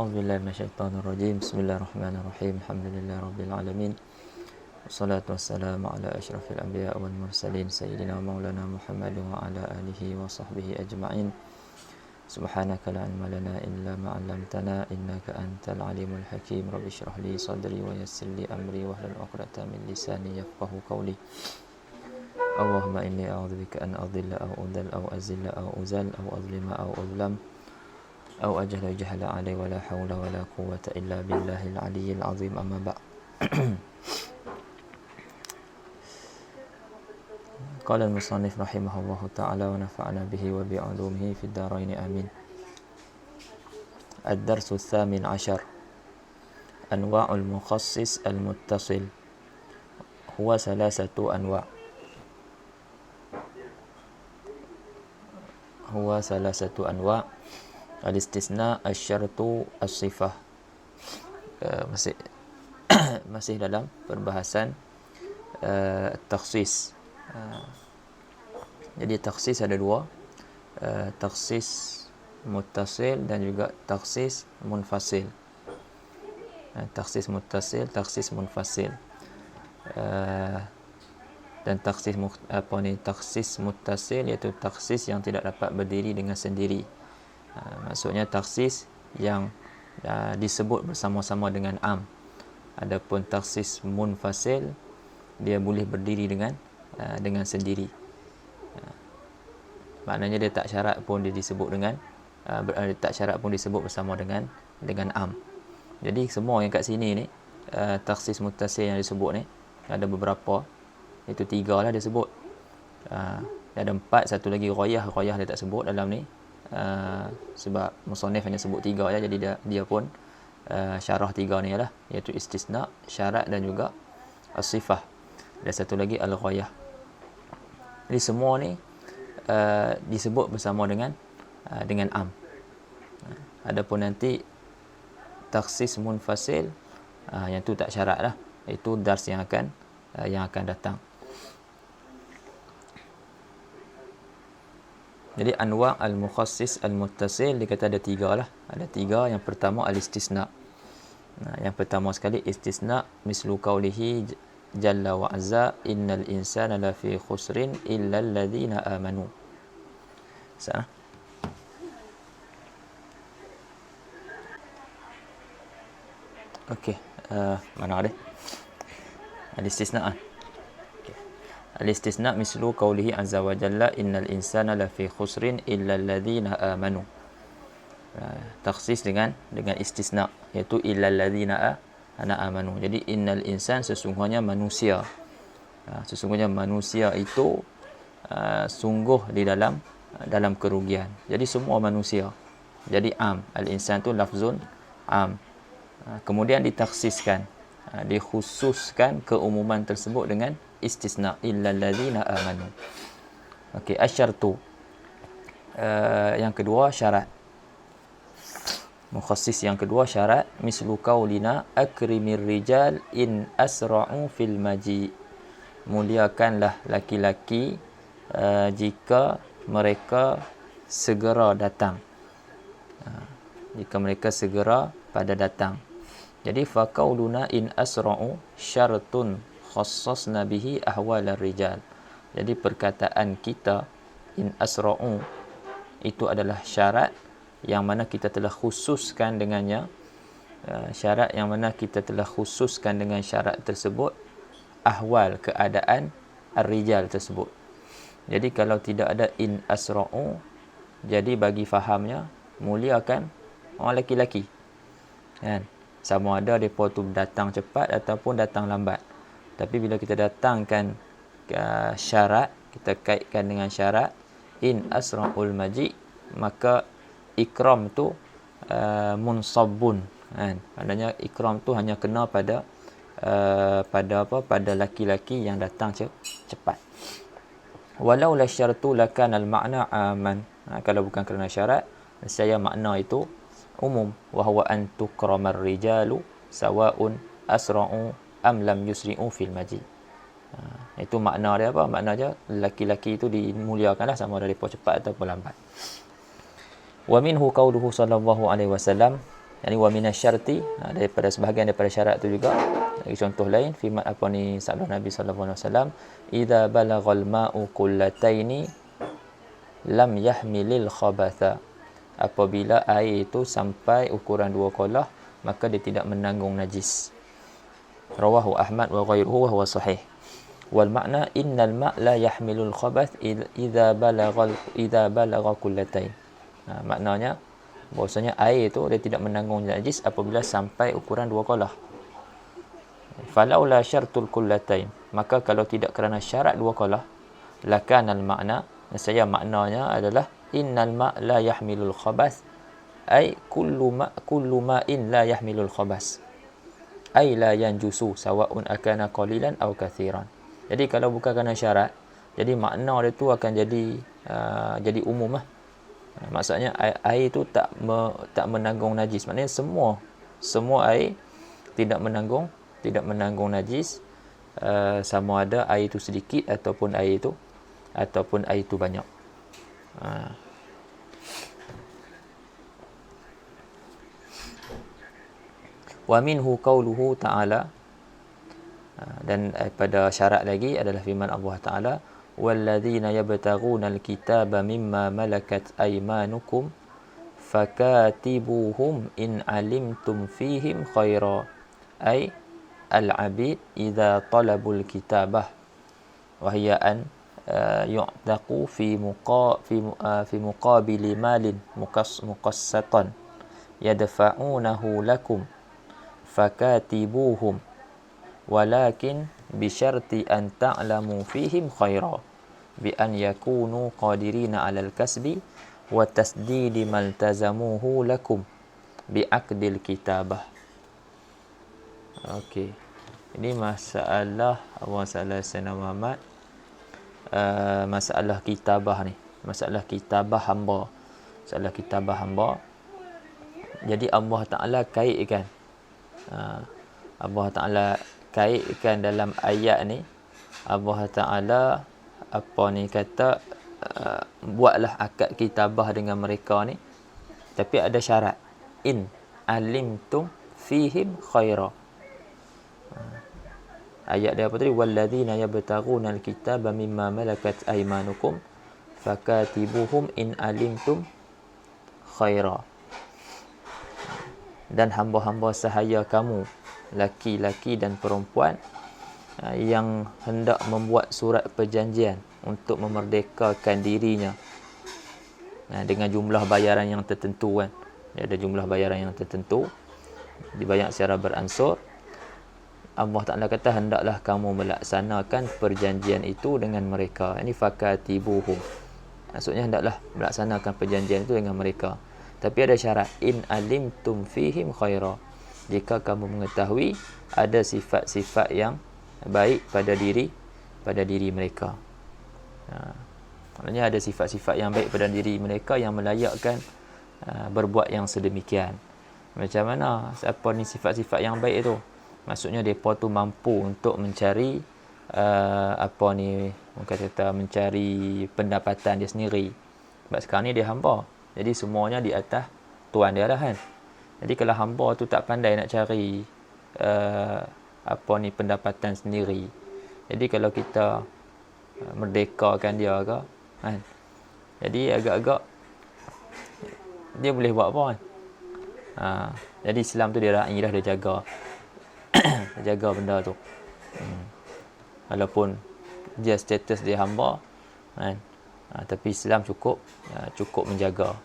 A'udzubillahi minasyaitonirrajim. Bismillahirrahmanirrahim. Alhamdulillahirabbil alamin. Wassalatu wassalamu ala asyrafil anbiya wal mursalin sayyidina maulana Muhammad wa ala alihi wa sahbihi ajma'in. Subhanaka la ilma lana illa ma 'allamtana innaka antal alimul hakim. Rabbi shrah li sadri wa yassir li amri wahlul 'uqdatam min lisani yafqahu qawli. Allahumma inni a'udzubika an adilla aw udal aw azilla aw uzal aw azlima aw uzlam أو أجهل جهل علي ولا حول ولا قوة إلا بالله العلي العظيم أما بعد. قال المصنف رحمه الله تعالى ونفعنا به وبعلومه في الدارين آمين. الدرس الثامن عشر أنواع المخصص المتصل. هو ثلاثة أنواع. Al-istisna, asy-syartu, as-sifah. Masih dalam perbahasan takhsis. Jadi takhsis ada dua, takhsis muttasil dan juga takhsis munfasil. Takhsis muttasil, takhsis munfasil. Dan takhsis muttasil iaitu takhsis yang tidak dapat berdiri dengan sendiri. Maksudnya takhsis yang disebut bersama-sama dengan am. Adapun takhsis munfasil, dia boleh berdiri dengan sendiri. Maknanya dia tak syarat pun dia disebut dengan tak syarat pun disebut bersama dengan am. Jadi semua yang kat sini ni takhsis muttasil yang disebut ni ada beberapa, itu 3 lah dia sebut. Ada 4, satu lagi ghayah dia tak sebut dalam ni. Sebab musannif hanya sebut 3 je, jadi dia pun syarah 3 ni lah, iaitu istisna, syarat dan juga as-sifah. Dan satu lagi al-ghayah. Jadi semua ni disebut bersama dengan am. Adapun nanti takhsis munfasil, yang tu tak syarat lah, itu dars yang akan datang. Jadi anwa' al-mukhassis al-muttasil dikata ada 3 lah. Ada 3. Yang pertama al-istisna. Yang pertama sekali istisna, mislu qaulihi jalla wa azza innal insana lafi khusrin illa alladhina amanu. Sah? Okey, mana ada? Al-istisna. Al-istisna mislu qawlihi azza wa jalla innal insana lafi khusrin illa alladhina amanu. Takhsis dengan istisna, iaitu illa alladhina amanu. Jadi innal insan, sesungguhnya manusia. Sesungguhnya manusia itu sungguh di dalam kerugian. Jadi semua manusia. Jadi am, al-insan tu lafzun am. Kemudian ditakhsiskan, dikhususkan keumuman tersebut dengan istisna illal ladzina amanu. Okey, asyartu. Yang kedua syarat. Mukhassis yang kedua syarat, mislu qaulina akrimir rijal in asra'u fil maji. Muliakanlah laki-laki jika mereka segera datang. Jika mereka segera pada datang. Jadi faqauluna in asra'u syartun khassasna bihi ahwal ar-rijal. Jadi perkataan kita in asra'u itu adalah syarat yang mana kita telah khususkan dengannya, syarat yang mana kita telah khususkan dengan syarat tersebut ahwal, keadaan ar-rijal tersebut. Jadi kalau tidak ada in asra'u, jadi bagi fahamnya muliakan orang lelaki-lelaki, kan? Sama ada mereka tu datang cepat ataupun datang lambat. Tapi bila kita datangkan syarat, kita kaitkan dengan syarat in asra'ul maji, maka ikram tu munsabbun, kan? Maknanya ikram tu hanya kena pada laki-laki yang datang cepat. Walau la syartu lakan al makna aman. Kalau bukan kerana syarat, saya makna itu umum. Wa huwa an tukramar rijalu sawa'un asra'u am lam yusri'u fil maji. Itu makna dia apa? Makna dia laki-laki itu dimuliakanlah sama ada mereka cepat ataupun lambat. Wa minhu qauluhu sallallahu alaihi wasallam, Yani wa minasyarti, daripada sebahagian daripada syarat tu juga. Lagi contoh lain firman apa ni sabda Nabi sallallahu alaihi wasallam, idza balaghal ma'u qullataini lam yahmilil khabatha. Apabila air itu sampai ukuran 2 kolah, maka dia tidak menanggung najis. Rawahu Ahmad wa ghairuhu wa huwa sahih. Wal makna innal ma' la yahmilul khabath idza balagha qullatain. Maknanya bahwasanya air itu dia tidak menanggung najis apabila sampai ukuran 2 kolah. Falau la syartul qullatain, maka kalau tidak kerana syarat 2 kolah, lakanal makna, nescaya maknanya adalah innal ma' la yahmilul khabath, ay kullu ma'in la yahmilul khabas, ay la yanjusu sawa'un akana qalilan aw kathiran. Jadi kalau bukan kerana syarat, jadi makna dia tu akan jadi umum lah. Maksudnya air tu tak menanggung najis. Maknanya semua air tidak menanggung najis, sama ada air itu sedikit ataupun air itu banyak. Wa minhu qauluhu ta'ala, dan pada syarat lagi adalah firman Allah Ta'ala, walladzina yabtaghuna alkitaba mimma malakat aymanukum fakatibuhum in alimtum fihim khaira, ay al-abid idza talabul kitabah wa hiya an yu'taqu fi muqabili malin muqassatan yadfa'unahu lakum fakatibuhum walakin bisyarti an ta'lamu fihim khaira bi an yakunu qadirina 'alal kasbi wa tasdidi maltazamuhu lakum bi aqdil kitabah. Okey. Ini masalah Sayyidina Muhammad, masalah kitabah ni, masalah kitabah hamba. Jadi Allah Taala kaitkan dalam ayat ni, Allah Ta'ala kata buatlah akad kitabah dengan mereka ni, tapi ada syarat, in alimtum fihim khaira. Ayat dia apa tadi? Walladzina yabtaghuna alkitaba mimma malakat aymanukum fakatibuhum in alimtum khaira. Dan hamba-hamba sahaya kamu, laki-laki dan perempuan, yang hendak membuat surat perjanjian untuk memerdekakan dirinya dengan jumlah bayaran yang tertentu kan. Dia ada jumlah bayaran yang tertentu, dibayar secara beransur. Allah Ta'ala kata hendaklah kamu melaksanakan perjanjian itu dengan mereka. Ini fakatibuhum, maksudnya hendaklah melaksanakan perjanjian itu dengan mereka. Tapi ada syarat, in alimtum fihim khaira, jika kamu mengetahui ada sifat-sifat yang baik pada diri mereka. Maknanya ada sifat-sifat yang baik pada diri mereka yang melayakkan berbuat yang sedemikian. Macam mana apa ni sifat-sifat yang baik itu? Maksudnya mereka tu mampu untuk mencari mencari pendapatan dia sendiri. Sebab sekarang ni dia hamba, jadi semuanya di atas tuan dia lah kan. Jadi kalau hamba tu tak pandai nak cari pendapatan sendiri, jadi kalau kita merdekakan dia ke kan, jadi agak-agak dia boleh buat apa kan. Jadi Islam tu dia ra'i lah, dia jaga dia jaga benda tu. Walaupun dia status dia hamba kan, tapi Islam cukup menjaga.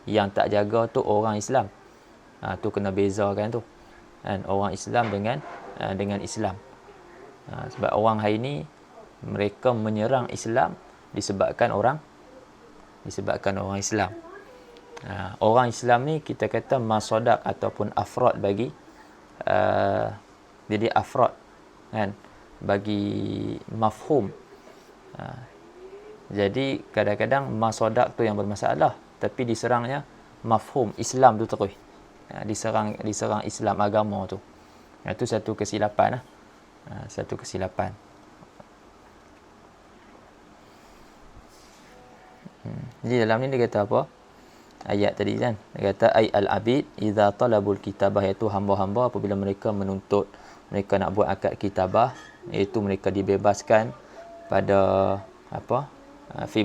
Yang tak jaga tu orang Islam. Tu kena bezakan tu kan, orang Islam dengan Islam. Sebab orang hari ni mereka menyerang Islam disebabkan orang Islam. Orang Islam ni kita kata masadak ataupun afrad bagi jadi afrad kan, bagi mafhum. Jadi kadang-kadang masadak tu yang bermasalah, tapi diserangnya mafhum Islam tu terus. Diserang Islam agama tu. Itu satu kesilapan lah. Satu kesilapan. Jadi dalam ni dia kata apa? ayat tadi kan. Dia kata ai al-abid idza talabul kitabah, iaitu hamba-hamba apabila mereka menuntut, mereka nak buat akad kitabah, iaitu mereka dibebaskan pada apa? Fi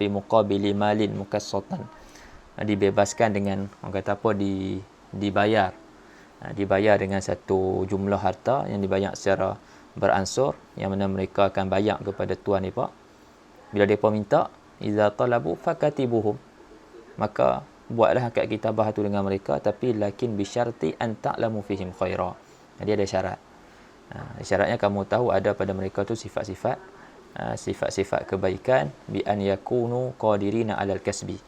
muqabili malin mukassatan. Dibebaskan dengan orang kata apa, dibayar. Dibayar dengan satu jumlah harta yang dibayar secara beransur, yang mana mereka akan bayar kepada tuan mereka. Bila mereka minta, iza talabu fakatibuhum, maka buatlah akad kitabah tu dengan mereka, tapi lakin bisyarti an ta'lamu fihim khaira. Jadi ada syarat. Syaratnya kamu tahu ada pada mereka tu sifat-sifat kebaikan, bi an yakunu qadirina 'alal kasbi.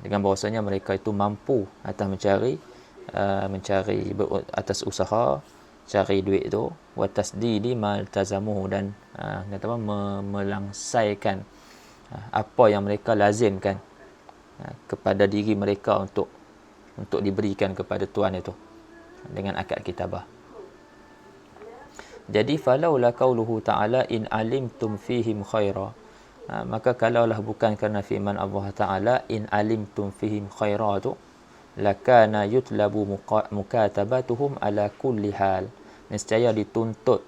Dengan bahawasanya mereka itu mampu atas mencari atas usaha cari duit tu, wa tasdidi ma tazamuhu, dan kata apa, melangsaikan apa yang mereka lazimkan kepada diri mereka untuk diberikan kepada tuan itu dengan akad kitabah. Jadi falaula qauluhu ta'ala in alimtum fihim khaira, maka kalaulah bukan kerana firman Allah Ta'ala in alimtum fihim khaira tu, lakana yutlabu mukatabatuhum ala kulli hal, nescaya dituntut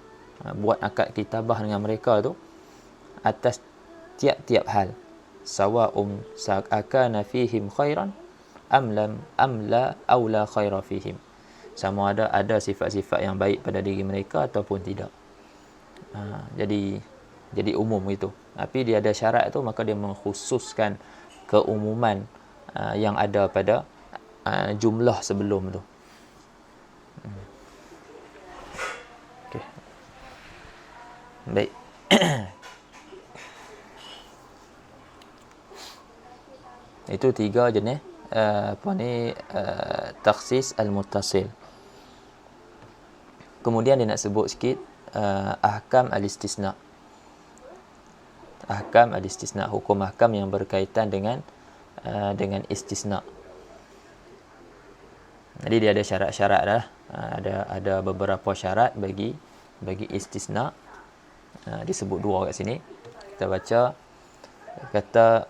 buat akad kitabah dengan mereka tu atas tiap-tiap hal, sawa'um sa'akana fihim khairan am la aw la khaira fihim, sama ada sifat-sifat yang baik pada diri mereka ataupun tidak. Jadi umum itu. Tapi dia ada syarat tu, maka dia mengkhususkan keumuman yang ada pada jumlah sebelum tu. Okey. Baik. Itu 3 jenis takhsis al-muttasil. Kemudian dia nak sebut sikit ahkam al-istisna. Ahkam al-istisna, hukum ahkam yang berkaitan dengan istisna. Jadi dia ada syarat-syarat dah. Ada beberapa syarat bagi istisna. Disebut 2 kat sini. Kita baca kata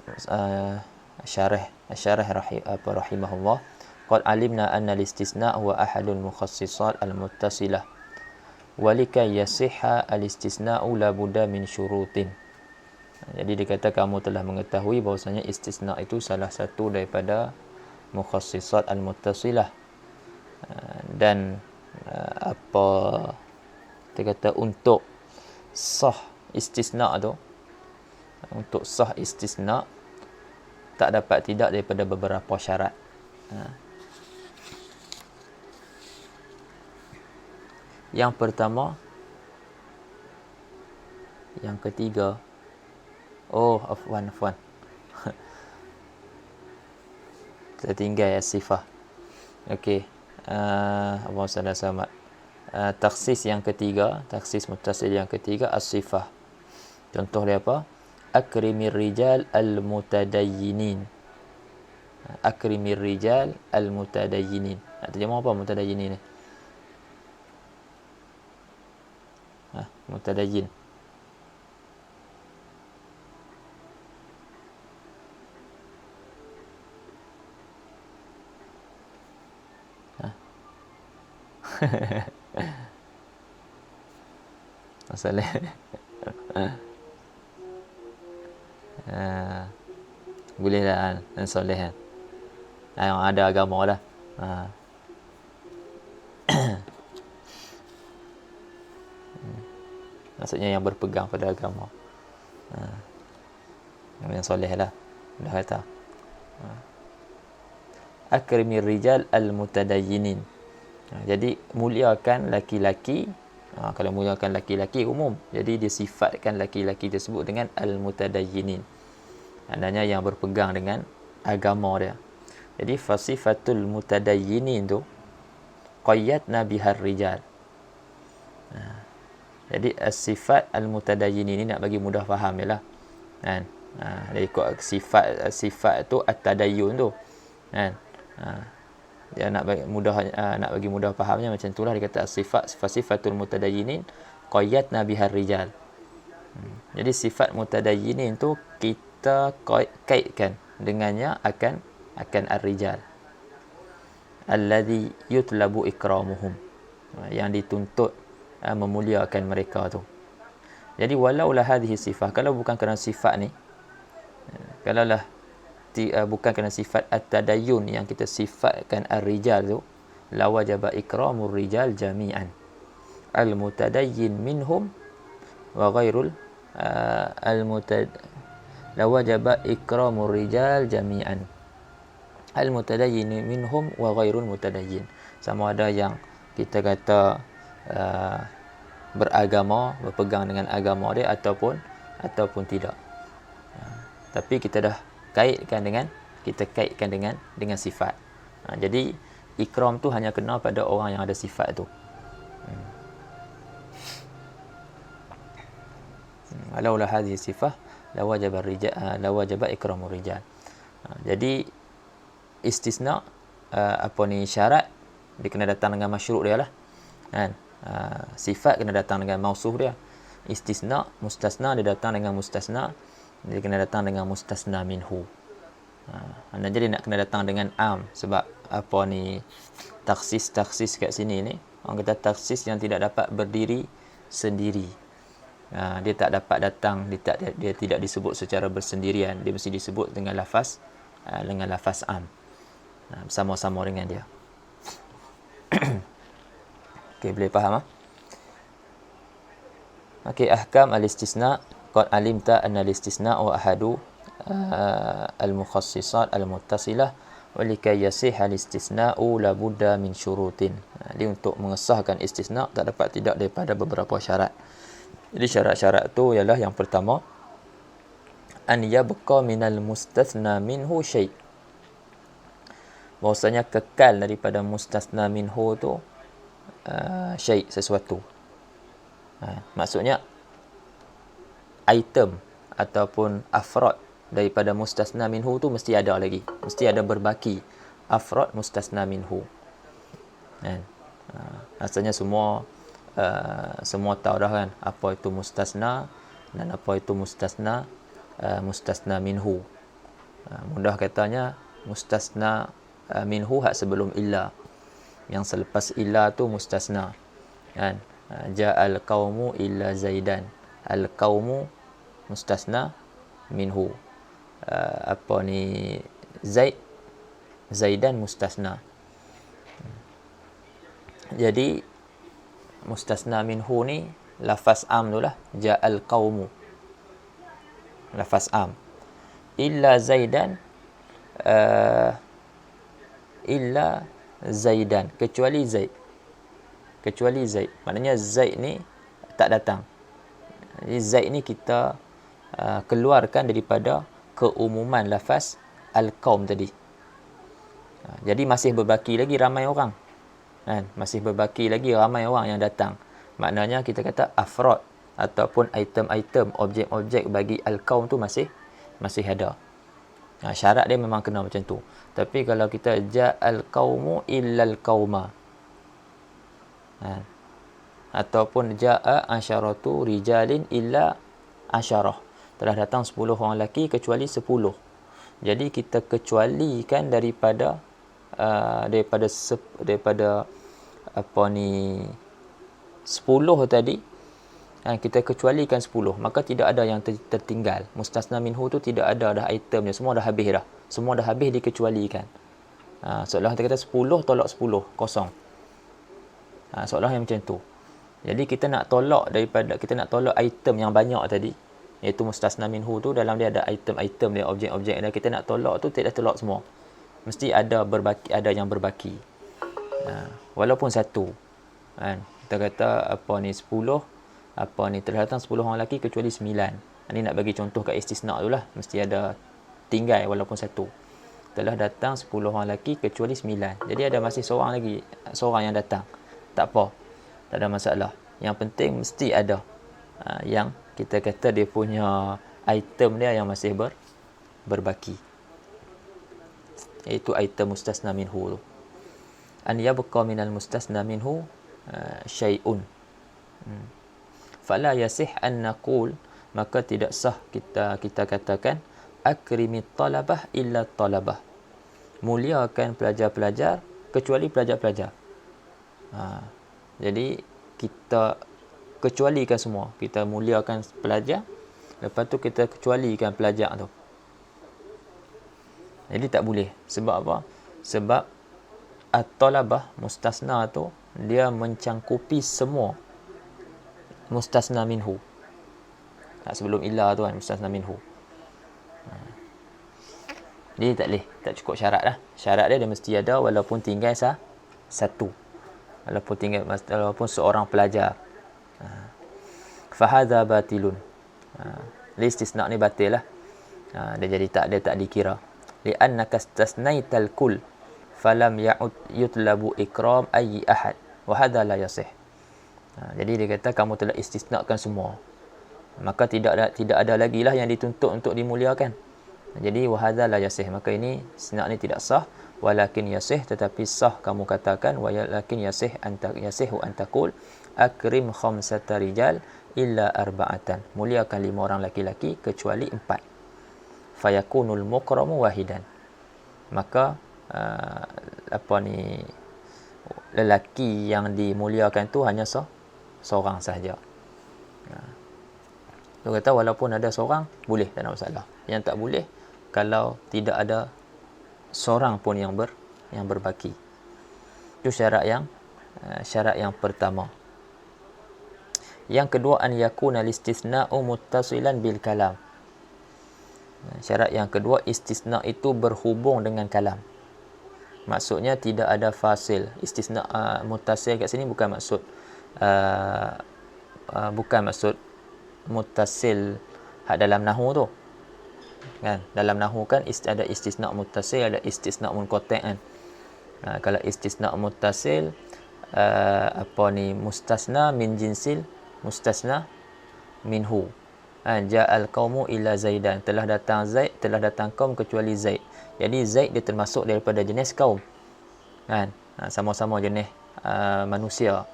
syarah rahimahullah, qad alimna anna al-istisna huwa ahadul mukhassisat al-muttasilah, walika yasihha al-istisna'u la budda min syurutin. Jadi dikata kamu telah mengetahui bahawasanya istisna itu salah satu daripada mukhassisat al-muttasilah, dan apa kita kata untuk sah istisna tu, untuk sah istisna tak dapat tidak daripada beberapa syarat. Yang pertama, yang ketiga, afwan tertinggal sifah. Okey, Allahumma salli ala Muhammad. Takhsis yang ketiga, takhsis muttasil yang ketiga, as-sifah. Contoh dia apa? Akrimir rijal al-mutadayyinin. Akrimir rijal al-mutadayyinin. Nak terjemah apa mutadayyin ni? Mutadayyin. Masalah. Boleh lah dan soleh kan. Yang ada agama lah. Maksudnya yang berpegang pada agama. Yang soleh lah. Dah kata. Akrimir rijal al-mutadayyinin. Jadi muliakan laki-laki. Kalau muliakan laki-laki umum, jadi disifatkan laki-laki tersebut dengan al-mutadayyinin. Maknanya yang berpegang dengan agama dia. Jadi fasifatul mutadayyinin tu qayyadna bihar rijal. Jadi sifat al-mutadayyinin ini nak bagi mudah faham jelah. Kan? Dia ikut sifat tu at-tadayyun tu. Kan? Dia nak bagi mudah fahamnya macam itulah, dia kata sifatul mutadayyinin qayyadna bihar rijal. Jadi sifat mutadayyinin tu kita kaitkan dengannya akan akan ar-rijal alladhi yutlabu ikramuhum, yang dituntut memuliakan mereka tu. Jadi walaulah hadhihi sifat, kalau bukan kerana sifat ni, kalaulah bukan kerana sifat at-tadayyun yang kita sifatkan ar-rijal tu, la wajaba ikramur rijal jami'an, al-mutadayyin minhum wa ghairul la wajaba ikramur rijal jami'an, al-mutadayyin minhum wa ghairul mutadayyin. Sama ada yang kita kata beragama, berpegang dengan agama dia ataupun tidak. Tapi kita dah kaitkan dengan sifat. Jadi ikram tu hanya kena pada orang yang ada sifat tu. Walaulah hadhihi sifah la wajaba ikramur rijal. Jadi istisna syarat dia kena datang dengan masyru' dia lah. Kan? Sifat kena datang dengan mausuf dia. Istisna, mustasna dia datang dengan mustasna, dia kena datang dengan mustasna minhu. Jadi nak kena datang dengan am, sebab taksis kat sini ni, orang kata taksis yang tidak dapat berdiri sendiri. Dia tak dapat datang, dia tidak disebut secara bersendirian, dia mesti disebut dengan lafaz am, bersama-sama dengan dia. Okey, boleh faham? Okey, ahkam al-istisna. Qad alimta anna al-istisna wa ahadu al-mukhassisat al-muttasilah wa likay yasih al-istisna'u la budda min syurutin. Jadi untuk mengesahkan istisna tak dapat tidak daripada beberapa syarat. Jadi syarat-syarat tu ialah yang pertama, an yabqa minal mustathna minhu syai'. Bahawasanya kekal daripada mustasna minhu tu syai', sesuatu. Maksudnya item ataupun afrod daripada mustasna minhu tu mesti ada lagi, mesti ada berbaki afrod mustasna minhu. Maksudnya semua tahu dah kan apa itu mustasna dan apa itu mustasna minhu. Mudah katanya mustasna minhu hak sebelum illa, yang selepas illa tu mustasna, kan? Ja'al qaumu illa zaidan, al qaumu mustasna minhu. Zaidan mustasna. Jadi mustasna minhu ni lafaz am tu lah, ja'al qaumu, lafaz am. Illa zaidan, illa zaidan, kecuali zaid. Maknanya zaid ni tak datang. Jadi zaid ni kita keluarkan daripada keumuman lafaz al-qaum tadi. Jadi masih berbaki lagi ramai orang, kan? Masih berbaki lagi ramai orang yang datang. Maknanya kita kata afrod ataupun item-item, objek-objek bagi al-qaum tu masih ada. Syarat dia memang kena macam tu. Tapi kalau kita ja'al qaumu illal qauma, ataupun ja'a asyaratu rijalin illa asyarah, telah datang 10 orang lelaki kecuali 10. Jadi kita kecualikan daripada 10 tadi, kita kecualikan 10, maka tidak ada yang tertinggal. Mustasna minhu tu tidak ada dah itemnya, semua dah habis dah. Semua dah habis dikecualikan. Seolah kita kata 10 tolak 10, kosong. Seolah yang macam tu. Jadi kita nak tolak item yang banyak tadi, iaitu mustasna minhu tu, dalam dia ada item-item dia, objek-objek dia, kita nak tolak tu tidak tolak semua. Mesti ada yang berbaki. Walaupun satu. Kita kata 10, telah datang 10 orang lelaki kecuali 9. Ini nak bagi contoh kat istisna tu lah, mesti ada tinggal walaupun satu. Telah datang 10 orang lelaki kecuali 9. Jadi ada masih seorang yang datang. Tak apa, tak ada masalah. Yang penting mesti ada yang kita kata dia punya item dia yang masih berbaki, iaitu item mustasna minhu tu. An yabqa minal mustasna minhu syai'un. Fala yasih an naqul, maka tidak sah kita katakan akrimit talabah illa talabah, muliakan pelajar-pelajar kecuali pelajar-pelajar. Jadi kita kecualikan semua. Kita muliakan pelajar, lepas tu kita kecualikan pelajar tu. Jadi tak boleh. Sebab apa? Sebab at-talabah mustasna tu dia mencangkupi semua mustasna minhu. Sebelum illa tu kan, mustasna minhu. Jadi tak boleh, tak cukup syarat lah. Syarat dia mesti ada walaupun tinggal satu. Walaupun seorang pelajar. Fahadha batilun. Istisna ni batil lah. Dia jadi tak dikira. Li'annaka istasnaital kull falam ya'ud yutlabu ikram ayyi ahad wa hadha la yasih. Jadi dia kata kamu telah istisnakan semua, maka tidak ada lagi lah yang dituntut untuk dimuliakan. Jadi wa hadha la yasih, maka ini istisna ni tidak sah. Walakin yasih, tetapi sah kamu katakan, walakin yasih yasihu an taqul akrim khamsata rijal illa arba'atan, muliakan 5 orang laki-laki kecuali 4. Fayakunul mukramu wahidan, maka lelaki yang dimuliakan tu hanya seorang sahaja. Dia kata walaupun ada seorang boleh, tak ada masalah. Yang tak boleh kalau tidak ada seorang pun yang berbaki. Itu syarat yang pertama. Yang kedua, an yakuna al-istisna'u muttasilan bil kalam. Syarat yang kedua, istisna itu berhubung dengan kalam. Maksudnya tidak ada fasil. Istisna muttasil kat sini bukan maksud muttasil dalam nahwu tu. Kan? Dalam nahwu kan ada istisna muttasil, ada istisna munqati' kan. Kalau istisna muttasil mustasna min jinsil mustasna minhu. Ja'al qaumu ila Zaidan, telah datang Zaid, telah datang kaum kecuali Zaid. Jadi Zaid dia termasuk daripada jenis kaum. Kan? Sama-sama jenis manusia.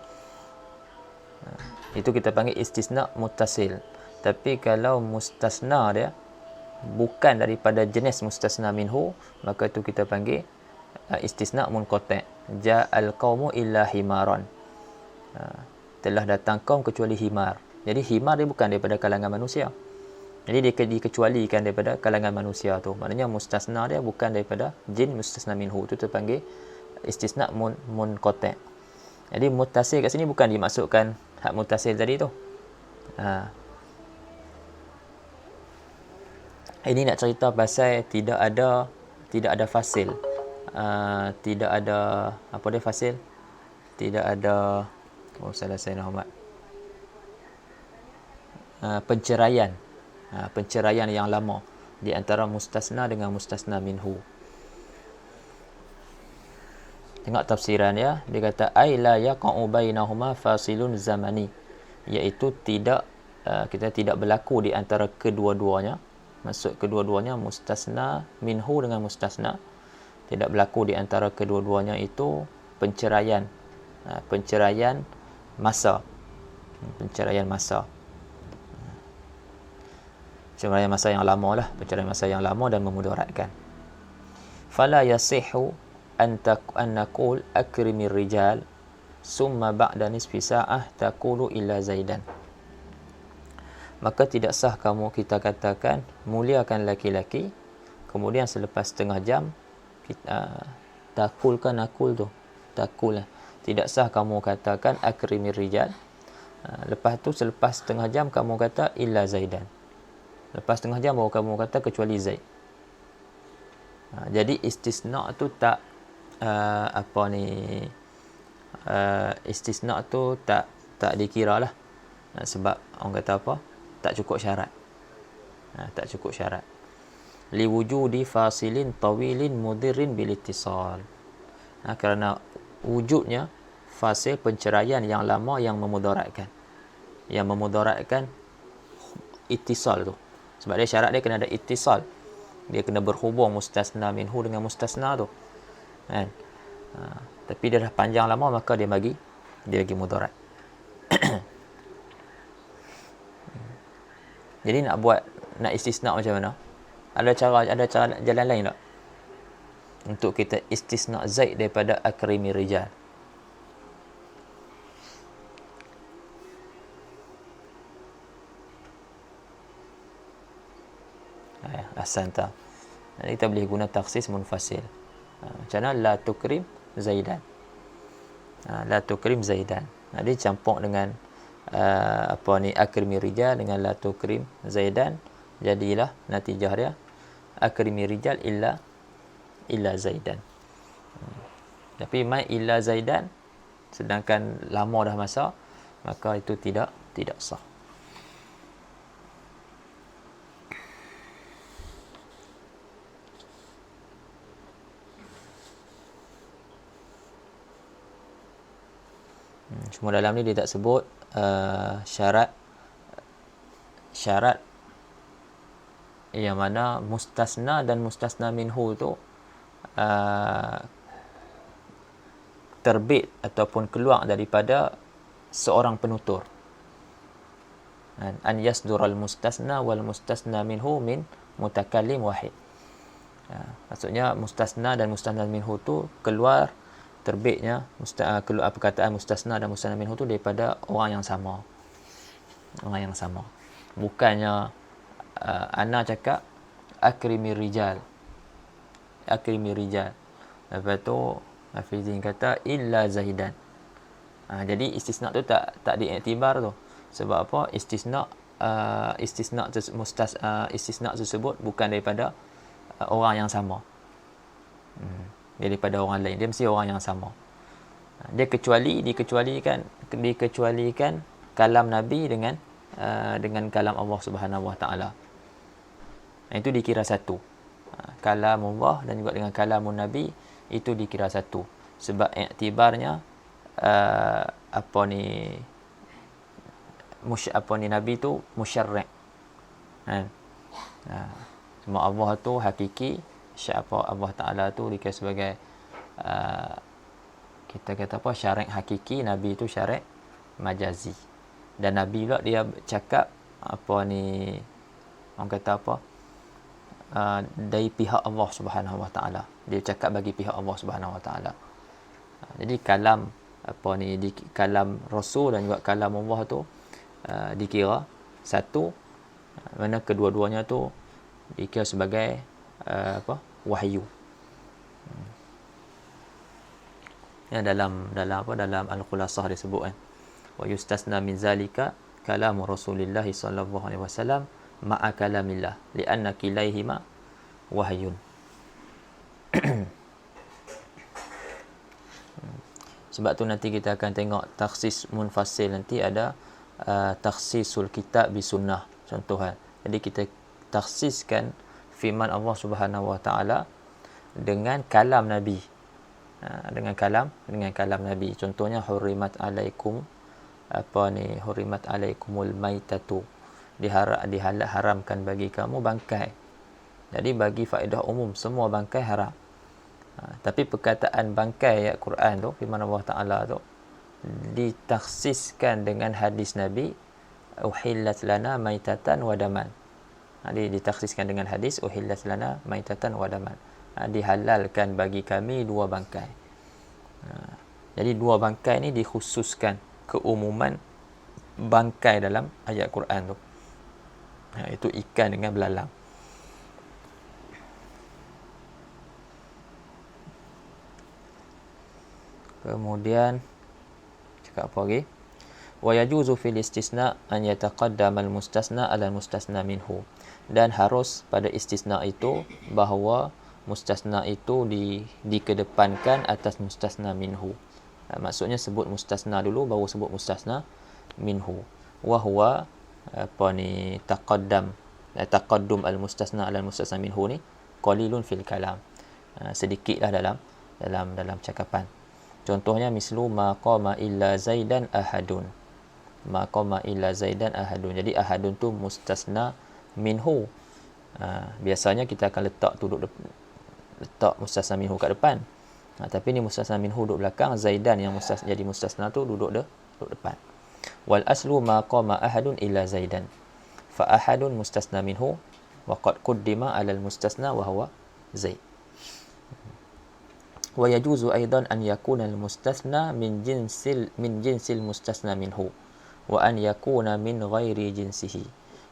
Itu kita panggil istisna muttasil. Tapi kalau mustasna dia bukan daripada jenis mustasna minhu, maka itu kita panggil istisna munqati'. Ja'al qaumu illa himaran. Telah datang kaum kecuali himar. Jadi himar dia bukan daripada kalangan manusia. Jadi dia dikecualikan daripada kalangan manusia tu. Maknanya mustasna dia bukan daripada jin mustasna minhu. Itu terpanggil istisna munqati'. Jadi muttasil kat sini bukan dimaksudkan hak muttasil tadi tu. Ini nak cerita pasal tidak ada fasil. Tidak ada apa dia fasil? Tidak ada salah saya Muhammad. Penceraian yang lama di antara mustasna dengan mustasna minhu. Tengok tafsiran dia kata ai la yaqa'u bainahuma fasilun zamani, iaitu kita tidak berlaku di antara kedua-duanya. Maksud kedua-duanya mustasna minhu dengan mustasna, tidak berlaku di antara kedua-duanya itu penceraian masa. Penceraian masa yang lama lah, penceraian masa yang lama dan memudaratkan. Fala yasihu an naqul akrimir rijal summa ba'da nisfi sa'ah taqulu illa Zaidan. Maka tidak sah kita katakan muliakan laki-laki, kemudian selepas setengah jam kita takul lah. Tidak sah kamu katakan akrimir rijal. Lepas tu selepas setengah jam kamu kata illa Zaidan. Lepas setengah jam baru kamu kata kecuali Zaid. Jadi istisna tu tak istisna tu tak dikira lah. Sebab orang kata apa? Tak cukup syarat. Tak cukup syarat. Li wujudi fasilin tawilin mudirrin bil ittisal. Kerana wujudnya fasil penceraian yang lama yang memudaratkan. Yang memudaratkan ittisal tu. Sebab dia syarat dia kena ada ittisal. Dia kena berhubung mustasna minhu dengan mustasna tu. Kan? Tapi dia dah panjang lama, maka dia bagi mudarat. Jadi nak istisna macam mana? Ada cara jalan lain tak? untuk kita istisna Zaid daripada akrimi rijal. Ahsanta. Jadi kita boleh guna taksis munfasil. Macam mana? La tukrim Zaidan. La tukrim Zaidan. Dia campur dengan akrimi rijal dengan la tukrim Zaidan. Jadilah natijah dia akrimi rijal illa Zaidan. Tapi mai illa Zaidan sedangkan lama dah masa, maka itu tidak sah. Cuma dalam ni dia tak sebut syarat yang mana mustasna dan mustasna minhu tu terbit ataupun keluar daripada seorang penutur. An yasdural mustasna wal mustasna minhu min mutakallim wahid. Maksudnya mustasna dan mustasna minhu tu keluar terbitnya keluar perkataan mustasna dan mustasna minhu tu daripada orang yang sama. Bukannya ana cakap akrimi rijal. Lepas tu Hafizin kata illa Zaidan. Jadi istisna tu tak diiktibar tu. Sebab apa? Istisna tersebut bukan daripada orang yang sama. Daripada orang lain, dia mesti orang yang sama. Dia dikecualikan kalam Nabi dengan kalam Allah Subhanahu Wa Taala. Itu dikira satu. Kalamullah dan juga dengan kalamun Nabi itu dikira satu. Sebab iktibarnya Nabi tu musyarri'. Cuma Allah tu hakiki, Allah Ta'ala tu dikira sebagai kita kata apa, syari' hakiki, Nabi tu syari' majazi. Dan Nabi pula dia cakap orang kata apa, dari pihak Allah Subhanahu Wa Taala. Dia cakap bagi pihak Allah Subhanahu Wa Taala. Jadi kalam kalam Rasul dan juga kalam Allah tu dikira satu, mana kedua-duanya tu dikira sebagai wahyu. Ya, dalam Al-Khulasah disebut kan, wa yustasna min zalika kalamu Rasulillah sallallahu alaihi wasallam ma'a kalamillah li'anna kilaihima wahyun. Sebab tu nanti kita akan tengok takhsis munfasil, nanti ada takhsisul kitab bi sunnah contohnya. Jadi kita takhsiskan firman Allah Subhanahu Wa Taala dengan kalam Nabi. Dengan kalam Nabi. Contohnya hurrimat alaikum hurrimat alaikumul maitatu. Diharamkan bagi kamu bangkai. Jadi bagi faedah umum semua bangkai haram. Tapi perkataan bangkai ayat Quran tu, firman Allah Taala tu ditakhsiskan dengan hadis Nabi, uhillat lana maitatan wa daman. Ditakhsiskan dengan hadis uhillat lana maitatan wa daman. Dihalalkan bagi kami dua bangkai. Jadi dua bangkai ni dikhususkan keumuman bangkai dalam ayat Quran tu. Itu ikan dengan belalang. Kemudian cakap apa lagi? Wa yajuzu fil istisna an yataqaddama al mustasna ala al mustasna minhu. Dan harus pada istisna itu bahawa mustasna itu dikedepankan atas mustasna minhu. Maksudnya sebut mustasna dulu baru sebut mustasna minhu. Wa huwa taqaddum al mustasna ala al mustasna minhu ni qalilun fil kalam. Sedikitlah dalam cakapan. Contohnya mislu ma qama illa Zaidan ahadun. Ma qama illa Zaidan ahadun. Jadi ahadun tu mustasna minhu. Biasanya kita akan letak mustasna minhu kat depan. Tapi ni mustasna minhu duduk belakang, Zaidan yang jadi mustasna tu duduk depan. Wal aslu ma qama ahadun illa Zaidan. Fa ahadun mustasna minhu wa qad quddima 'ala al mustasna wa huwa Zaid. wa yajuzu aidan an yakuna al-mustathna min jinsil mustasna minhu wa an yakuna min ghairi jinsihi.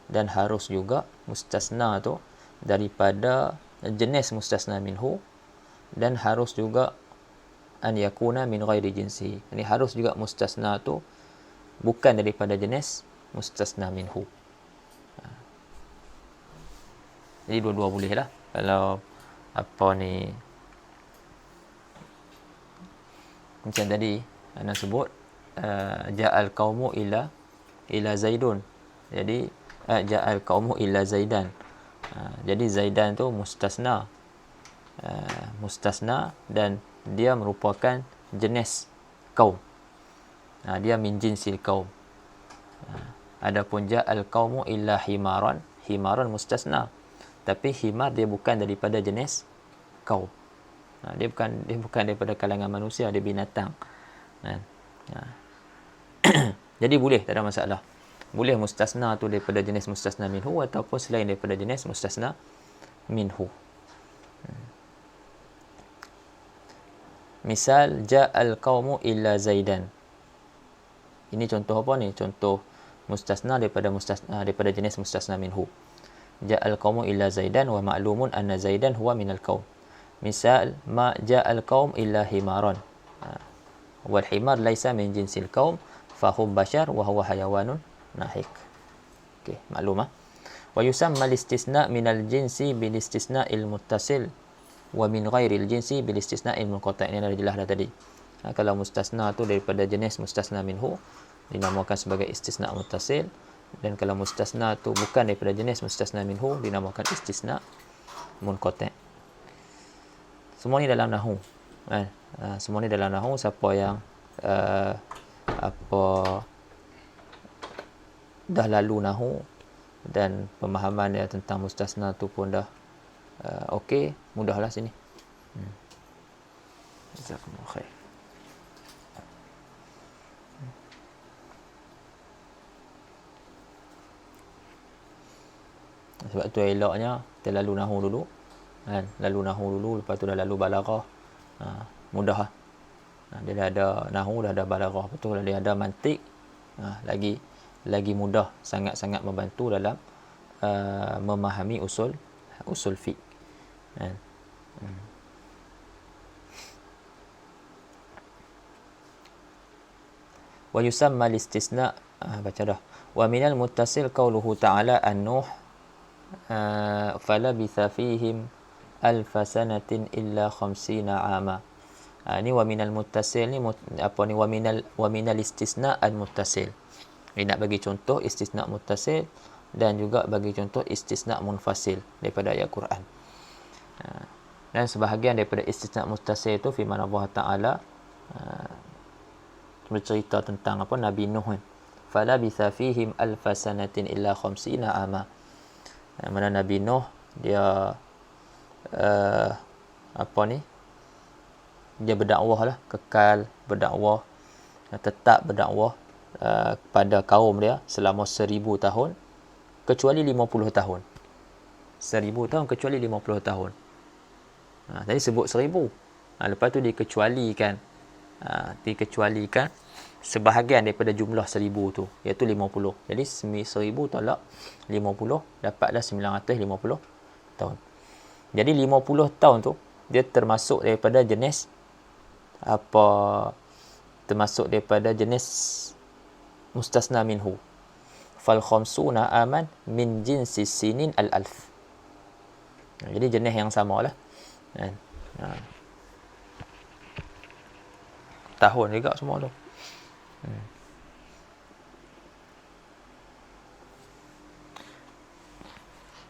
Dan harus juga mustasna tu daripada jenis mustasna minhu, dan harus juga an yakuna min ghairi jinsihi. Ini harus juga mustasna tu bukan daripada jenis mustasna minhu. Jadi dua-dua boleh lah. Kalau apa ni, macam tadi ana sebut ja'al qaumu ila zaidun. Jadi ja'al qaumu ila zaidan. Jadi zaidan tu mustasna. Mustasna dan dia merupakan jenis kaum. Dia min jinsil kaum. Adapun ja'al qaumu illa himaran, himaran mustasna. Tapi himar dia bukan daripada jenis kaum. Dia bukan daripada kalangan manusia, dia binatang. Jadi boleh, tak ada masalah. Boleh mustasna tu daripada jenis mustasna minhu ataupun selain daripada jenis mustasna minhu. Misal ja'al qaumu illa zaidan. Ini contoh apa ni? Contoh mustasna daripada jenis mustasna minhu. Ja'al qaumu illa zaidan wa ma'lumun anna zaidan huwa minal qaum. Misal ma ja'al qaum illa himaran. Wal himar laisa min jinsil qaum fahum bashar wa huwa hayawanun nahik. Okey, maklum ah. Wa yusamma al-istisna min al-jinsi bil istisna'il muttasil wa min ghairi al-jinsi bil istisna'il munqati'. Ini dah jelas dah tadi. Kalau mustasna tu daripada jenis mustasna minhu dinamakan sebagai istisna muttasil, dan kalau mustasna tu bukan daripada jenis mustasna minhu dinamakan istisna munqati'. Semua ni dalam nahwu. Semua ni dalam nahwu. Siapa yang dah lalu nahwu dan pemahaman dia tentang mustasna tu pun dah okey, mudahlah sini. Jazakumullah khair. Sebab tu eloknya kita lalu nahwu dulu. Lalu nahwu dulu, lepas tu dah lalu balaghah. Mudah lah. Dia dah ada nahwu, dah ada balaghah. Lepas tu kalau dia ada mantik, lagi mudah, sangat-sangat membantu dalam memahami usul fiqh. Wa yusamma al-istisna, baca dah. Wa minal muttasil qauluhu ta'ala an-nuh falabitha fihim alfa sanatin illa 50 ama. Ni wa minal muttasil ni wa minal istisna al muttasil. Ini nak bagi contoh istisna muttasil dan juga bagi contoh istisna munfasil daripada ayat Quran. Dan sebahagian daripada istisna muttasil itu firman Allah Taala bercerita tentang Nabi Nuh. Falabitha fihim alfa sanatin illa 50 ama. Mana Nabi Nuh dia dia berdakwah lah, kekal berdakwah, tetap berdakwah pada kaum dia selama 1000 tahun kecuali 50 tahun. 1000 tahun kecuali 50 tahun. Tadi sebut 1000. Lepas tu dikecualikan sebahagian daripada jumlah 1000 tu, iaitu 50. Jadi 1000 tolak 50 dapatlah 950 tahun. Jadi 50 tahun tu dia termasuk daripada jenis mustasna minhu. Fal khamsuna aman min jinsi sinin al-alf. Jadi jenis yang samalah. Tahun juga semua tu.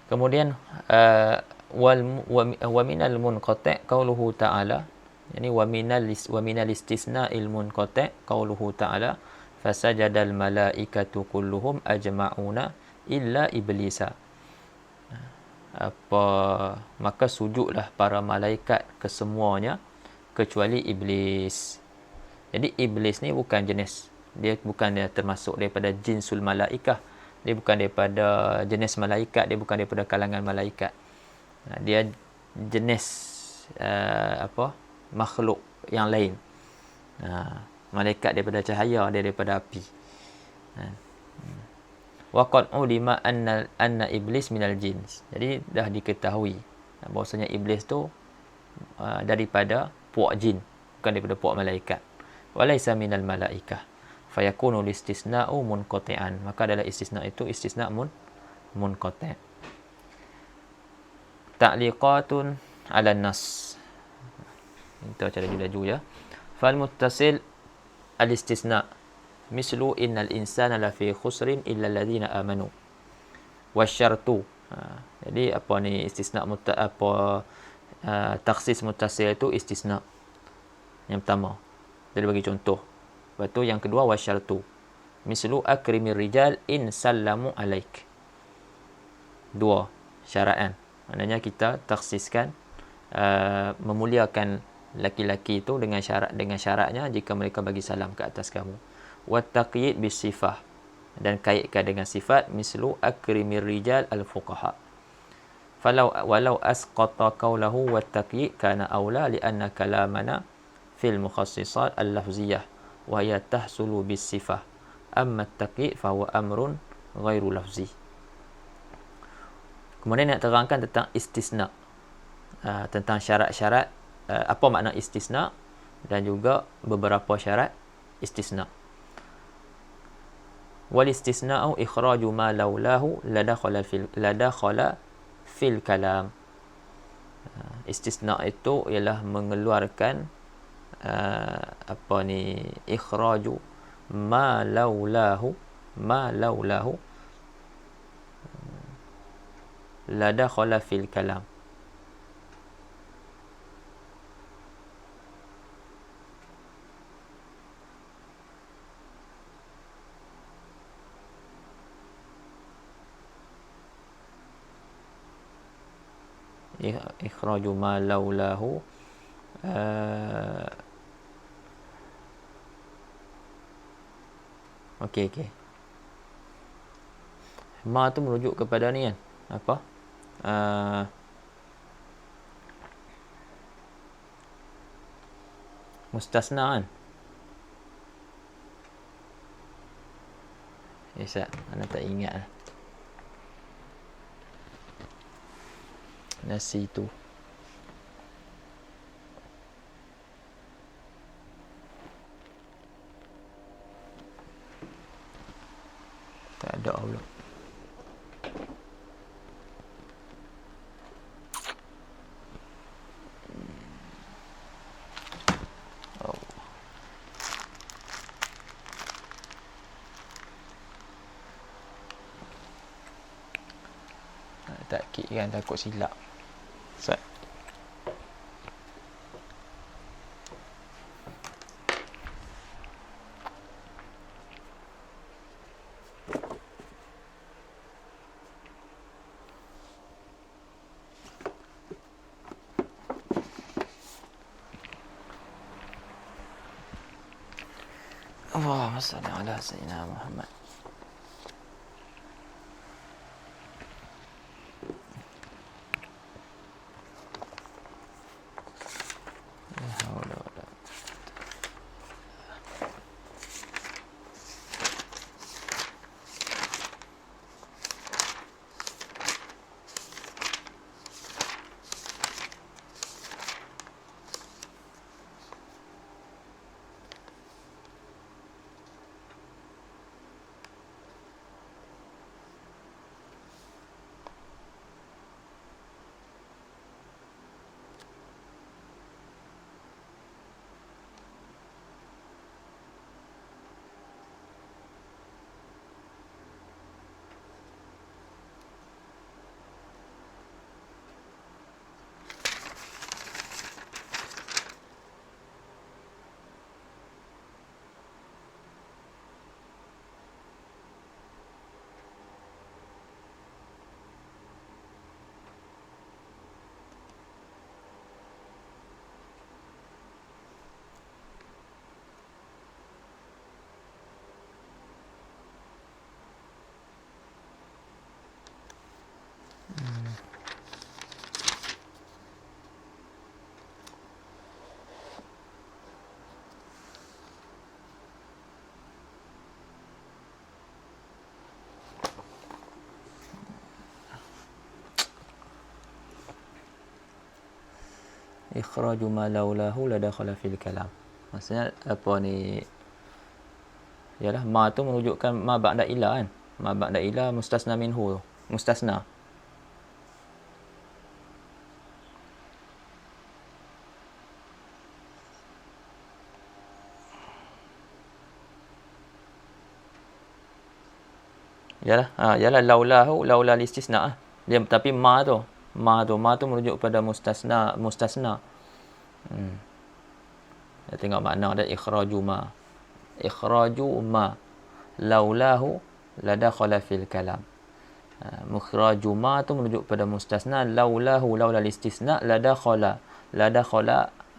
Kemudian wa minal munqati' qauluhu ta'ala, yani wa minal istisna'il munqati' qauluhu ta'ala fasajadal malaikatu kulluhum ajma'una illa iblisa. Maka sujudlah para malaikat kesemuanya kecuali iblis. Jadi iblis ni bukan jenis, dia termasuk daripada jinsul malaikah. Dia bukan daripada jenis malaikat, dia bukan daripada kalangan malaikat. Dia jenis makhluk yang lain. Malaikat daripada cahaya, dia daripada api. Wa qad ulima anna iblis minal jin. Jadi dah diketahui bahwasanya iblis tu daripada puak jin, bukan daripada puak malaikat. Walaysa minal malaikah. Fayakunu listisna'u munqati'an. Maka adalah istisna itu istisna munqati'. Ta'liqatun 'ala nas. Kita cara laju ya. Fal muttasil al-istisna mislu innal insana lafi khusrin illa alladhina amanu. Wasyartu. Jadi apa ni istisna takhsis muttasil itu istisna. Yang pertama. Dia bagi contoh. Lepas tu yang kedua wasyartu. Mislu akrimir rijal in sallamu alaik. Dua syaratan. Maknanya kita takhsiskan memuliakan laki-laki itu dengan syaratnya jika mereka bagi salam ke atas kamu. Wa taqyid bis sifah, dan kaitkan dengan sifat mislu akrimir rijal al fuqaha. Walau asqata qawlahu wa taqyid kana aula li anna kalamana fil mukhassisat al lafziyah wa hiya tahsulu bis sifah. Amma at-taqyid fa huwa amrun ghairu lafzi. Kemudian nak terangkan tentang istisna, tentang syarat-syarat, apa makna istisna dan juga beberapa syarat istisna. Wal istisna'u ikhraju ma laulahu ladakhala fil kalam. Istisna itu ialah mengeluarkan ikhraju ma laulahu ladakhala fil kalam. Ikhraju ma laulahu okey. Ma tu merujuk kepada ni kan, apa mustasna kan. Isa, ana tak ingat lah. Nasi tu tak ada Allah. Tak kik kan, takut silap. Allahumma salli ala sayyidina Muhammad. ikhraju ma laulahu la dakhala fil kalam. Maksudnya apa ni? Yalah, ma tu menunjukkan ma ba'da ila kan. Ma ba'da ila mustasna minhu tu. Mustasna. Yalah, yalah laulahu laula istisna ah. Dia tapi ma tu merujuk pada mustasna. Kita tengok makna dia ikhraju ma. Ikhraju ma laulahu la dakhala fil kalam. Mukhraju ma tu merujuk pada mustasna, laulahu laula istisna la dakhala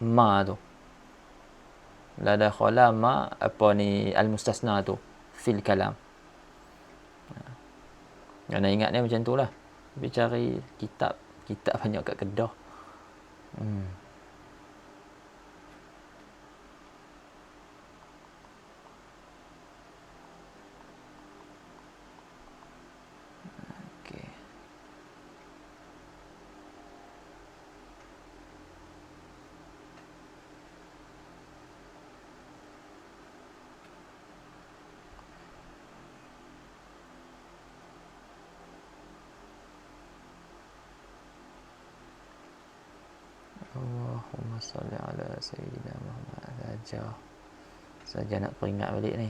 ma tu. La dakhala ma apa ni al mustasna tu fil kalam. Jangan ingat dia macam itulah. Tapi cari kitab banyak kat Kedah. Okey. Allahumma salli ala Sayyidina Muhammad. Saja nak peringat balik ni.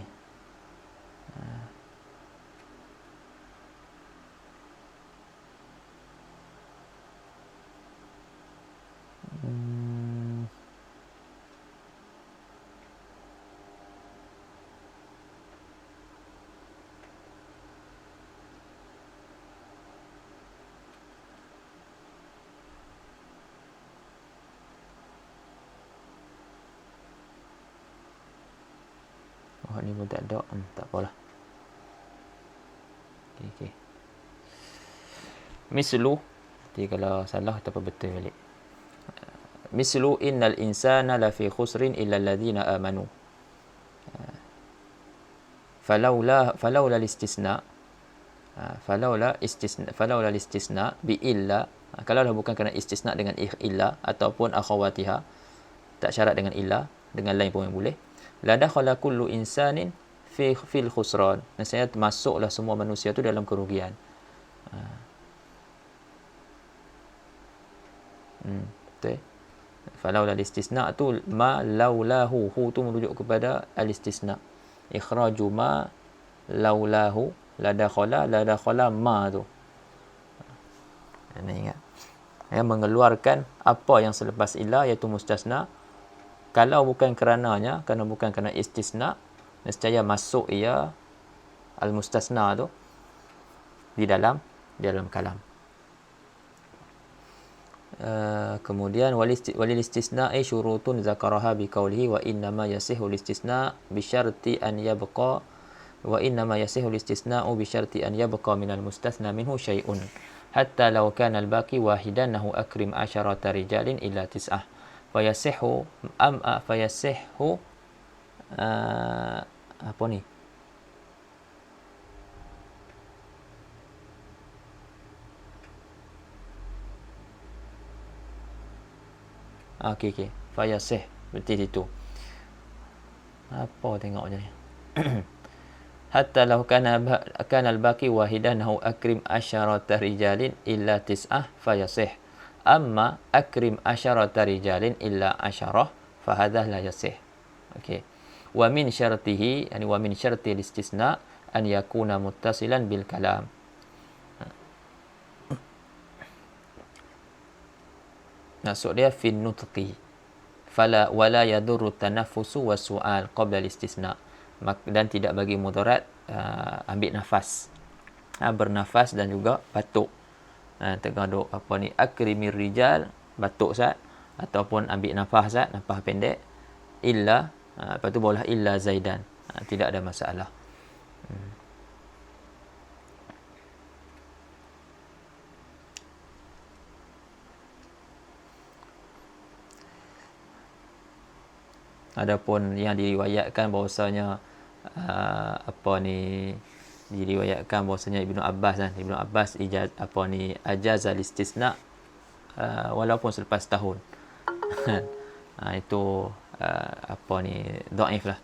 Oh, ni pun tak ada. Tak apalah. Okey. Mislu. Jadi kalau salah kita betul balik. Mislu innal insana lafi khusrin illa alladhina amanu. Falaula istisna. Falaula istisna bi illa. Kalau dah bukan kerana istisna dengan illa ataupun akhawatiha, tak syarat dengan illa, dengan lain pun boleh. La dakhala kullu insanin fil khusran. Maksudnya masuklah semua manusia tu dalam kerugian. Betul. Falaula istisna tu ma laulahu, hu tu merujuk kepada al istisna. Ikhraju ma laulahu la dakhala ma tu. Ini ingat. Yang mengeluarkan apa yang selepas illa iaitu mustasna. Kalau bukan kerananya, bukan kerana istisna, nescaya masuk ia al-mustasna tu di dalam kalam. Kemudian walil istisna'i syurutun zakaraha bi qawlihi wa inna ma yasihul istisna bi syarti an yabqa wa inna ma yasihul istisna'u bi syarti an yabqa minal mustasna minhu syai'un hatta law kana al-baqi wahidan nahu akrim asharata rijalin illa tis'ah. Fayasihu apa ni? Okey. Fayasih berarti itu. Apa tengok je ni. Hatta law kana al-baqi wahidan nahu akrim asharata rijalin illa tis'ah fayasih. Amma akrim asharata rijalin illa asyarah fahadha la yasih. Okey. Wa min syartihi, yani wa min syarti istisna an yakuna muttasilan bil kalam. Maksud dia fin nutqi. Fala wala yadurru tanaffusu was su'al qabla al-istisna. Dan tidak bagi mudarat ambil nafas. Bernafas dan juga batuk. Tergaduk apa ni akrimir rijal, batuk sat ataupun ambil nafas sat, nafas pendek, illa lepas tu boleh illa zaidan, tidak ada masalah. Adapun yang diriwayatkan bahawasanya diriwayatkan bahawasanya Ibnu Abbas ajaz al-istisna walaupun selepas tahun. Itu apa ni, dhaif lah.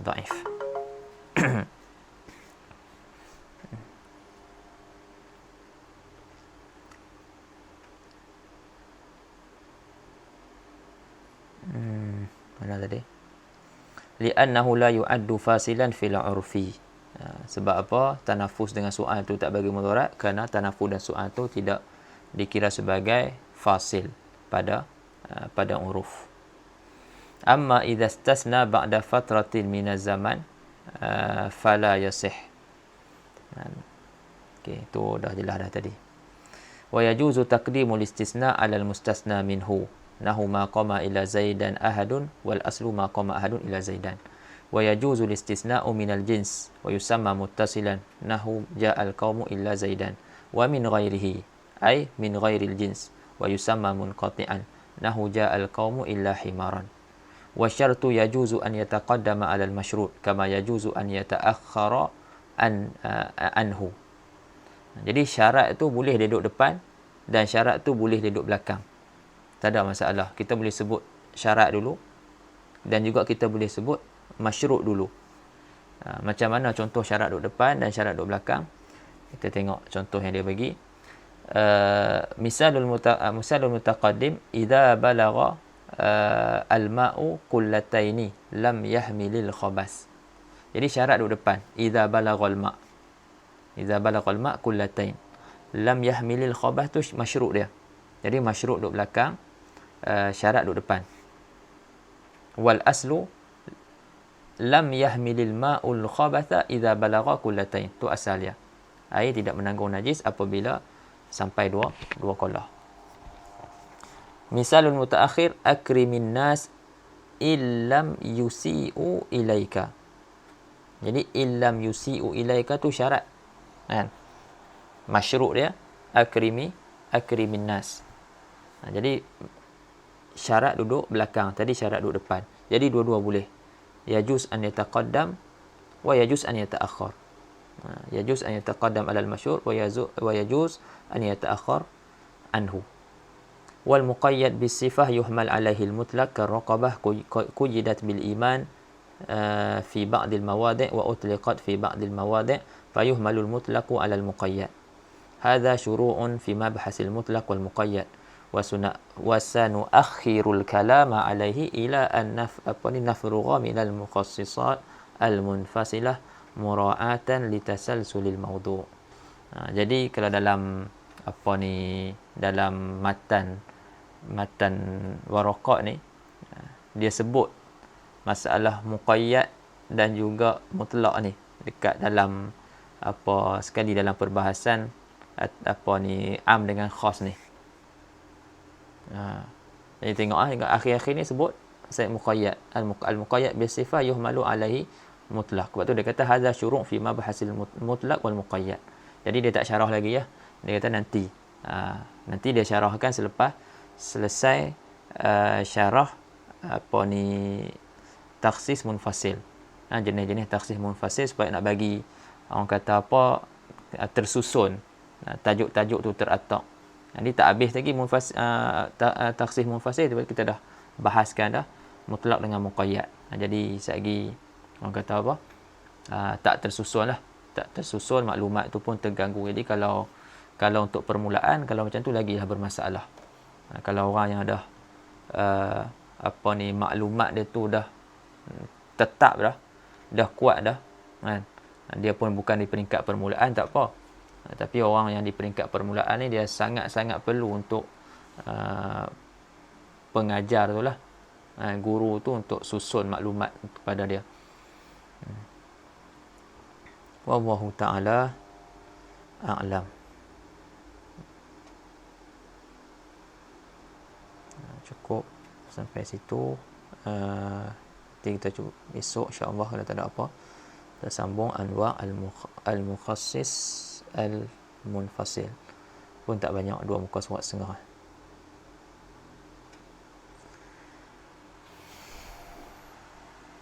Dhaif. Mana tadi? Li'annahu la yu'addu fasilan fil 'urfi. Sebab apa? Tanafus dengan soal tu tak bagi mudarat kerana tanafus dan soal tu tidak dikira sebagai fasil pada uruf. Amma idza istasna ba'da fatratin min az-zaman fala yasih. Okey, tu dah jelas dah tadi. Wa yajuzu taqdimul istisna 'ala al-mustasna minhu. Nahu ma qama ila zaidan ahadun wal aslu ma qama ahadun ila zaidan. Wa yajuzu al-istisna'u min al-jins wa yusamma muttasilan nahu ja'al qaumu illa zaidan wa min ghairihi ay min ghairil jins wa yusamma munqati'an nahu ja'al qaumu illa himaran. Wa syartu yajuzu an yataqaddama 'ala al-mashrut kama yajuzu an yata'akhkhara anhu. Jadi syarat tu boleh duduk depan dan syarat tu boleh duduk belakang. Tak ada masalah. Kita boleh sebut syarat dulu dan juga kita boleh sebut masyrut dulu. Macam mana contoh syarat duduk depan dan syarat duduk belakang? Kita tengok contoh yang dia bagi. Misalul mutaqaddim idza balagha al-ma'u qullataini lam yahmilil khabas. Jadi syarat duduk depan idza balaghal ma'. Idza balaghal ma' qullatain lam yahmilil khabas tu masyrut dia. Jadi masyrut duduk belakang, syarat duduk depan. Wal aslu lam yahmilil ma'ul khabatha idza balagha qullatain. Tu asal dia. Air tidak menanggung najis apabila sampai dua qullah. Misalul mutaakhir akrimin nas illam yusi'u ilaika. Jadi illam yusi'u ilaika tu syarat. Kan? Masyrut dia akrimin nas. Jadi syarat duduk belakang, tadi syarat duduk depan. Jadi dua-dua boleh. Yajuz an yataqaddam wa yajuz an yata'akhkhar. Yajuz an yataqaddam 'ala al-masyhur wa yajuz an yata'akhkhar anhu. Wal muqayyad bis sifah yuhmal 'alaihi al-mutlaq karaqabah quyidat bil iman fi ba'd al-mawadi' wa utliqat fi ba'd al-mawadi' fayuhmalu al-mutlaqu 'ala al-muqayyad. Hadha syuru'un fi mabhas al-mutlaq wal muqayyad. Wasanu akhirul kalama alaihi ila an nafrugha min al mukhassisat al munfasilah mura'atan litasalsulil mawdu'. Jadi kalau dalam dalam matan waraqah ni dia sebut masalah muqayyad dan juga mutlaq ni dekat dalam sekali dalam perbahasan am dengan khas ni. Jadi tengok akhir-akhir ni sebut saya muqayyad al-muqayyad bi sifah yuhmalu alaihi mutlaq. Sebab tu dia kata hadza syuru' fi mabhasil mutlaq wal muqayyad. Jadi dia tak syarah lagi ya. Dia kata nanti dia syarahkan selepas selesai syarah takhsis munfasil. Jenis-jenis takhsis munfasil supaya nak bagi orang kata tersusun, tajuk-tajuk tu teratak. Jadi tak habis lagi takhsis munfasil, kita dah bahaskan dah mutlaq dengan muqayyad. Jadi segi orang kata tak tersusun lah. Tak tersusun, maklumat tu pun terganggu. Jadi kalau untuk permulaan, kalau macam tu lagi dah bermasalah. Kalau orang yang dah maklumat dia tu dah tetap dah kuat dah, kan? Dia pun bukan di peringkat permulaan, tak apa. Tapi orang yang di peringkat permulaan ni dia sangat-sangat perlu untuk pengajar tu lah, guru tu untuk susun maklumat kepada dia. Wallahu ta'ala a'lam. Cukup sampai situ. Nanti kita cuba esok insya-Allah kalau tak ada apa. Kita sambung anwa' al-mukhassis al-munfasil. Pun tak banyak, 2 muka surat setengah.